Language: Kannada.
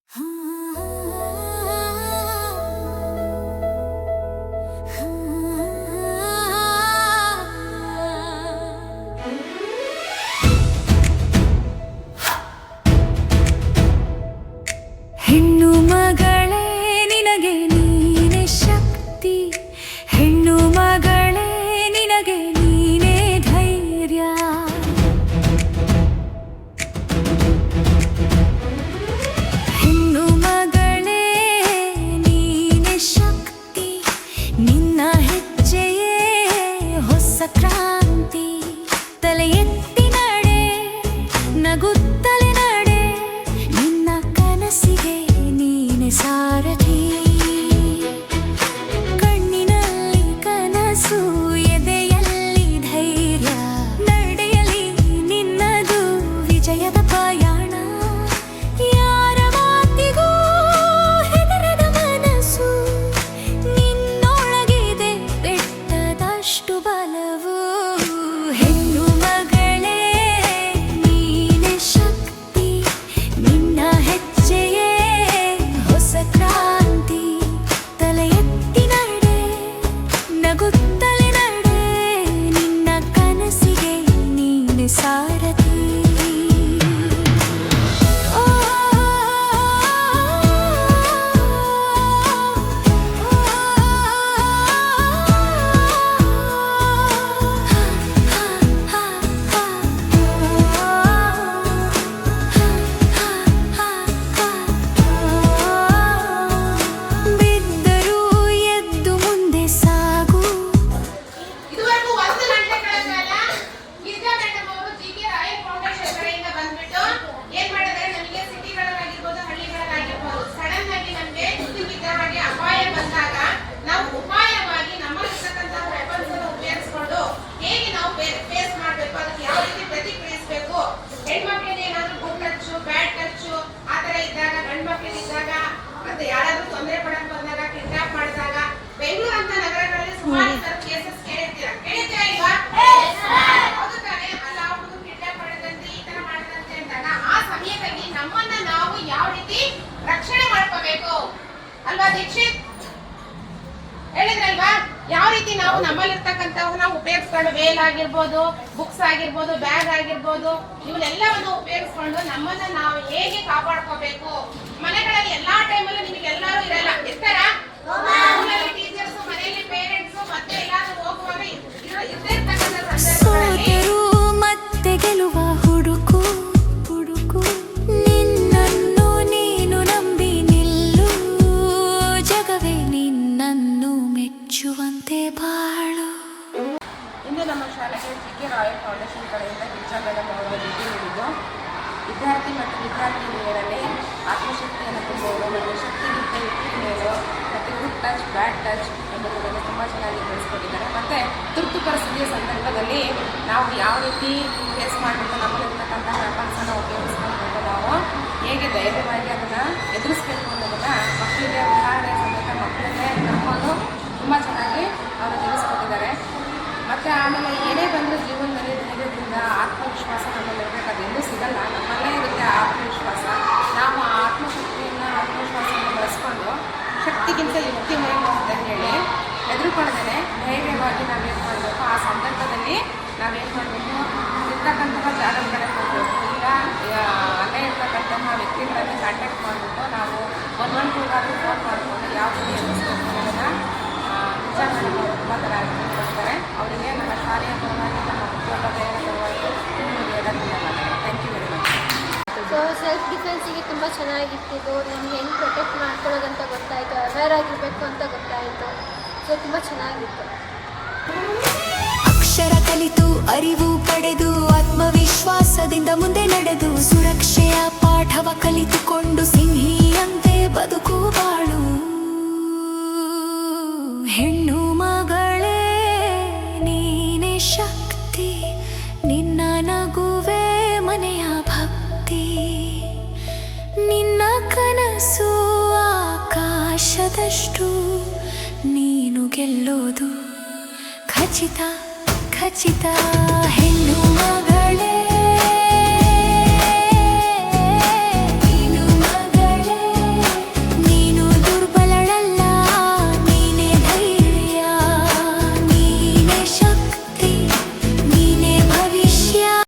ಹೆಣ್ಣು ಮಗಳೇ ನಿನಗೆ ನೀನೆ ಶಕ್ತಿ, ಹೆಣ್ಣು ಮಗಳೇ ನಿನಗೆ ನೀನೆ ಧೈರ್ಯ. ಹೆಣ್ಣು ಮಗಳೇ ನೀನೆ ಶಕ್ತಿ, ನಿನ್ನ ಹೆಜ್ಜೆಯೇ ಹೊಸ ಕ್ರಾಂತಿ. ತಲೆ ಎತ್ತಿ ನಡೆ, ನಗುತ್ತಲೆ ನಡೆ, ನಿನ್ನ ಕನಸಿಗೆ ನೀನೆ ಸಾರಥಿ. ಕಣ್ಣಿನಲ್ಲಿ ಕನಸು, ಎದೆಯಲ್ಲಿ ಧೈರ್ಯ, ನಡೆಯಲಿ ನಿನ್ನದು ವಿಜಯದ ಪಯಣ. ಯಾರ ಮಾತಿಗೂ ಹೆದರದ ಮನಸ್ಸು, ನಿನ್ನೊಳಗಿದೆ ಬೆಟ್ಟದಷ್ಟು ಬಲವು. ಹೆಣ್ಣು ಮಗಳೇ ನೀನೆ ಶಕ್ತಿ, ನಿನ್ನ ಹೆಜ್ಜೆಯೇ ಹೊಸ ಕ್ರಾಂತಿ. ತಲೆ ಎತ್ತಿ ನಡೆ, ನಗುತ್ತಲೆ ನಡೆ, ನಿನ್ನ ಕನಸಿಗೆ ನೀನೆ ಸಾರಥಿ. ಬಿದ್ದರೂ ಎದ್ದು ಮುಂದೆ ಸಾಗು. ಇದುವರೆಗೂ 1 ಗಂಟೆಗಳ ಕಾಲ ಗಿರಿಜಾ ಮೇಡಮ್ ಅವರು ಜಿ.ಕೆ. ರಾಯಲ್ ಫೌಂಡೇಶನ್ ಕಡೆಯಿಂದ ಬಂದ್ಬಿಟ್ಟು ಏನ್ ಮಾಡಿದ್ದಾರೆ, ನಮಗೆ ಸಿಟಿಗಳಾಗಿರ್ಬೋದು ಹಳ್ಳಿಗಳಾಗಿರ್ಬೋದು ಸಡನ್ ಆಗಿ ನಮಗೆ ಗೊತ್ತಿದ್ದ ಹಾಗೆ ಅಪಾಯ ಬಂದಾಗ ನಾವು ಉಪಾಯವಾಗಿ ನಮ್ಮಲ್ಲಿರ್ತಕ್ಕಂತಹ ವೆಪನ್ಸ್ ಅನ್ನು ಉಪಯೋಗಿಸಿಕೊಂಡು ಹೇಗೆ ನಾವು ಫೇಸ್ ಮಾಡಬೇಕು, ಅದಕ್ಕೆ ಯಾವ ರೀತಿ ಪ್ರತಿಕ್ರಿಯಿಸಬೇಕು. ಹೆಣ್ಮಕ್ಳಿಗೆ ಏನಾದ್ರು ಗುಡ್ ಟಚ್, ಬ್ಯಾಡ್ ಟಚ್ ಆ ತರ ಇದ್ದಾಗ, ಗಂಡು ಮಕ್ಕಳಿಗೆ ಇದ್ದಾಗ, ಮತ್ತೆ ಯಾರಾದ್ರೂ ತೊಂದರೆ ಪಡಕ್ ಬಂದಾಗ, ಕಿಡ್ನಾಪ್ ಮಾಡಿದಾಗ, ಬೆಂಗಳೂರು ಅಂತ ನಗರಗಳಲ್ಲಿ ಸುಮಾರು ಕೇಸಸ್ ಕೇಳಿರ್ತೀರಾ ಇಲ್ವಾ? ಹೌದು ತಾನೇ? ಅಲ್ಲ ಹುಡುಗ ಕಿಡ್ನಾಪ್ ಮಾಡಿದಂತೆ, ಈ ತರ ಮಾಡಿದಂತೆ ಅಂದಾಗ ಆ ಸಮಯದಲ್ಲಿ ನಮ್ಮನ್ನ ನಾವು ಯಾವ ರೀತಿ ರಕ್ಷಣೆ ಮಾಡ್ಕೋಬೇಕು ಅಲ್ವಾ ದೀಕ್ಷಿತ್? ಹೇಳಿದ್ರಲ್ವಾ? ಯಾವ ರೀತಿ ನಾವು ನಮ್ಮಲ್ಲಿರ್ತಕ್ಕಂಥವನ್ನ ಉಪಯೋಗಿಸ್ಕೊಂಡು, ವೇಲ್ ಆಗಿರ್ಬೋದು, ಬುಕ್ಸ್ ಆಗಿರ್ಬೋದು, ಬ್ಯಾಗ್ ಆಗಿರ್ಬೋದು, ಇವನ್ನೆಲ್ಲವನ್ನು ಉಪಯೋಗಿಸ್ಕೊಂಡು ನಮ್ಮನ್ನ ನಾವು ಹೇಗೆ ಕಾಪಾಡ್ಕೋಬೇಕು. ಮನೆಗಳಲ್ಲಿ ಎಲ್ಲಾ ಟೈಮಲ್ಲೂ ನಿಮಗೆ ಎಲ್ಲರೂ ಇರಲ್ಲ, ಇರ್ತಾರ? ಟೀಚರ್ಸ್, ಮನೆಯಲ್ಲಿ ಪೇರೆಂಟ್ಸ್, ಮತ್ತೆ ಎಲ್ಲಾದ್ರೂ ಹೋಗುವಾಗ ಇದ್ದೇ ಇರ್ತಕ್ಕಂಥ ಸಂದರ್ಭಗಳಲ್ಲಿ ಸೋತರೂ ಮತ್ತೆ ಗೆಲುವ ಹುಡುಕು ಹುಡುಕು, ನಿನ್ನನ್ನು ನೀನು ನಂಬಿ ನಿಲ್ಲು, ಜಗವೇ ನಿನ್ನನ್ನು ಮೆಚ್ಚುವಂತೆ ಬಾಳು. ಇಂದು ನಮ್ಮ ಶಾಲೆಗೆ ಜಿ.ಕೆ. ರಾಯಲ್ ಫೌಂಡೇಶನ್ ಕಡೆಯಿಂದ ಗಿರಿಜಾ ಮೇಡಮ್ ಅವರ ಭೇಟಿ ನೀಡಿದ್ದು ವಿದ್ಯಾರ್ಥಿ ಮತ್ತು ವಿದ್ಯಾರ್ಥಿನಿಯರಲ್ಲಿ ಆತ್ಮಶಕ್ತಿಯನ್ನು ತುಂಬುವುದು ಮತ್ತು ಶಕ್ತಿಗಿಂತ ಯುಕ್ತಿ ಮೇಲು ಮತ್ತು ಗುಡ್ ಟಚ್, ಬ್ಯಾಡ್ ಟಚ್ ಎಂಬುದರ ಬಗ್ಗೆ ತುಂಬ ಚೆನ್ನಾಗಿ ತಿಳಿಸ್ಕೊಟ್ಟಿದ್ದಾರೆ. ಮತ್ತು ತುರ್ತು ಪರಿಸ್ಥಿತಿಯ ಸಂದರ್ಭದಲ್ಲಿ ನಾವು ಯಾವ ರೀತಿ ಫೇಸ್ ಮಾಡಬೇಕು, ನಮ್ಮಲ್ಲಿರ್ತಕ್ಕಂಥ ವೆಪನ್ಸನ್ನು ಉಪಯೋಗಿಸ್ಕೊಂಡು ನಾವು ಹೇಗೆ ಧೈರ್ಯವಾಗಿ ಅದನ್ನು ಎದುರಿಸಬೇಕು ಅನ್ನೋದನ್ನು ಮಕ್ಕಳಿಗೆ ಉದಾಹರಣೆ ಸಮೇತ ಮಕ್ಕಳಿಗೆ ನಮ್ಮನ್ನು ತುಂಬ ಚೆನ್ನಾಗಿ ಅವರು ತಿಳಿಸ್ಕೊಟ್ಟಿದ್ದಾರೆ. ಮತ್ತು ಆಮೇಲೆ ಏನೇ ಬಂದರೂ ಜೀವನದಲ್ಲಿ ಧೈರ್ಯದಿಂದ ಆತ್ಮವಿಶ್ವಾಸ ನಮ್ಮಲ್ಲಿ ಇರಬೇಕು, ಅದೆಲ್ಲೂ ಸಿಗಲ್ಲ, ನಮ್ಮಲ್ಲೇ ಇರುತ್ತೆ ಆತ್ಮವಿಶ್ವಾಸ. ನಾವು ಆ ಆತ್ಮವಿಶ್ವಾಸವನ್ನು ಬಳಸ್ಕೊಂಡು ಶಕ್ತಿಗಿಂತ ಯುಕ್ತಿ ಮೇಲು ಅಂತ ಹೇಳಿ ಹೆದರ್ಕೊಳ್ಳದೇನೆ ಧೈರ್ಯವಾಗಿ ನಾವೇನು ಮಾಡಬೇಕು, ಆ ಸಂದರ್ಭದಲ್ಲಿ ನಾವೇನು ಮಾಡಬೇಕು, ಇರ್ತಕ್ಕಂತಹ ಜಾಗದ ಕಡೆ ಹೋಗಬೇಕು. ಇಲ್ಲ ಅಲ್ಲೇ ಇರ್ತಕ್ಕಂತಹ ವ್ಯಕ್ತಿಗಳನ್ನು ಕಾಂಟ್ಯಾಕ್ಟ್ ಮಾಡಿಬಿಟ್ಟು ನಾವು 112ಗಾದರೂ ಫೋನ್ ಮಾಡಿಕೊಂಡು ಯಾವ ರೀತಿ ಎದುರಿಸಬೇಕು ಅನ್ನೋದನ್ನು ಗಿರಿಜಾ ಮೇಡಮ್ ಅವರು ತುಂಬ ಥರ ಹೇಳ್ಕೊಡ್ತಾರೆ. ಅವರಿಗೆ ನಮ್ಮ ಶಾಲೆಯ ಪರವಾಗಿ, ನಮ್ಮ ಉದ್ಯೋಗತೆಯ ಪರವಾಗಿ thank you very much. So self ಡಿಫೆನ್ಸಿಗೆ ತುಂಬ ಚೆನ್ನಾಗಿರ್ತಿದ್ದು, ನಮ್ಗೆ ಹೆಂಗೆ ಪ್ರೊಟೆಕ್ಟ್ ಮಾಡ್ಕೊಳ್ಳೋದಂತ ಗೊತ್ತಾಯಿತು, ಅವೇರ್ ಆಗಿರಬೇಕು ಅಂತ ಗೊತ್ತಾಯಿತು. ಸೊ ತುಂಬ ಚೆನ್ನಾಗಿತ್ತು. ಅಕ್ಷರ ಕಲಿತು ಅರಿವು ಪಡೆದು ಆತ್ಮವಿಶ್ವಾಸದಿಂದ ಮುಂದೆ ನಡೆದು ಸುರಕ್ಷೆಯ ಪಾಠವ ಕಲಿತುಕೊಂಡು ಸಿಂಹಿಯಂತೆ ಬದುಕು ಬಾಳು. ಹೆಣ್ಣು ಮಗಳೇ ನೀನೆ ಶಕ್ತಿ, ನಿನ್ನ ನಗುವೆ ಮನೆಯ ಭಕ್ತಿ. ನಿನ್ನ ಕನಸು ಆಕಾಶದಷ್ಟು, ನೀನು ಗೆಲ್ಲೋದು ಖಚಿತ ಖಚಿತ. ಹೆಣ್ಣು ಮಗ